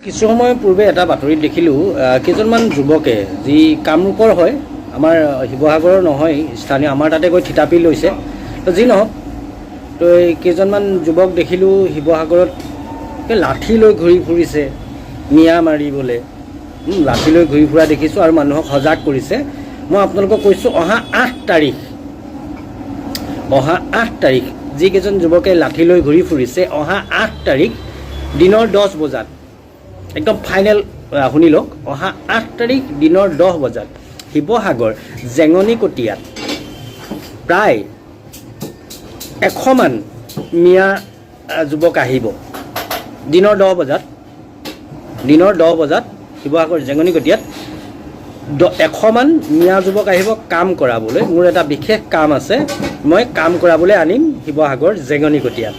কিছু সময় পূৰ্বে এটা বাতৰিত দেখিলোঁ কেইজনমান যুৱকে যি কামৰূপৰ হয় আমাৰ শিৱসাগৰৰ নহয় স্থানীয় আমাৰ তাতে গৈ থিতাপি লৈছে তো যি নহওক তো কেইজনমান যুৱক দেখিলোঁ শিৱসাগৰত লাঠি লৈ ঘূৰি ফুৰিছে মিয়া মাৰিবলৈ লাঠি লৈ ঘূৰি ফুৰা দেখিছোঁ আৰু মানুহক সজাগ কৰিছে। মই আপোনালোকক কৈছোঁ অহা 8 তাৰিখ যিকেইজন যুৱকে লাঠি লৈ ঘূৰি ফুৰিছে অহা 8 তাৰিখ দিনৰ 10 বজাত একদম ফাইনেল শুনি লওক। অহা 8 তাৰিখ দিনৰ 10 বজাত শিৱসাগৰ জেঙনিকটীয়াত প্ৰায় 100 মান মিয়া যুৱক আহিব। দিনৰ 10 বজাত শিৱসাগৰ জেঙনিকটীয়াত 100 মান মিয়া যুৱক আহিব কাম কৰাবলৈ। মোৰ এটা বিশেষ কাম আছে, মই কাম কৰাবলৈ আনিম শিৱসাগৰ জেঙনিকটীয়াত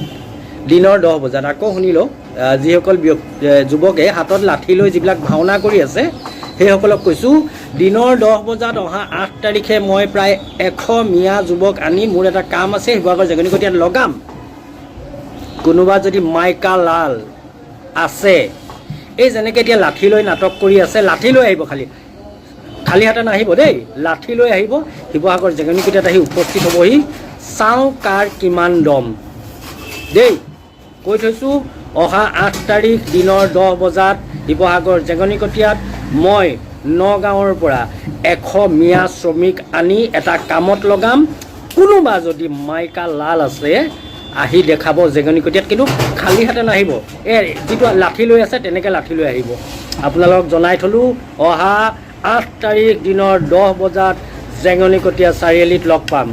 দিনৰ 10 বজাত। আকৌ শুনি লওক, যিসকল যুৱকে হাতত লাঠি লৈ যিবিলাক ভাওনা কৰি আছে সেইসকলক কৈছোঁ দিনৰ 10 বজাত অহা 8 তাৰিখে মই প্ৰায় 100 মিয়া যুৱক আনি মোৰ এটা কাম আছে শিৱসাগৰ জেঙনিকটীয়াত লগাম। কোনোবা যদি মাইকা লাল আছে, এই যেনেকৈ এতিয়া লাঠি লৈ নাটক কৰি আছে, লাঠি লৈ আহিব, খালী হাতে নাহিব দেই, লাঠি লৈ আহিব শিৱসাগৰ জেঙনিকটীয়াত আহি উপস্থিত হ'বহি। চাওঁ কাৰ কিমান দম দেই, কৈ থৈছোঁ। অহা 8 তাৰিখ দিনৰ 10 বজাত শিৱসাগৰ জেঙনিকটীয়াত মই নগাঁৱৰ পৰা 100 মিয়া শ্ৰমিক আনি এটা কামত লগাম। কোনোবা যদি মাইকা লাল আছে আহি দেখাব জেঙনিকটীয়াত, কিন্তু খালী হাতে নাহিব, যিটো লাঠি লৈ আছে তেনেকৈ লাঠি লৈ আহিব। আপোনালোকক জনাই থলোঁ অহা 8 তাৰিখ দিনৰ 10 বজাত জেঙনিকটীয়া চাৰিআলিত লগ পাম।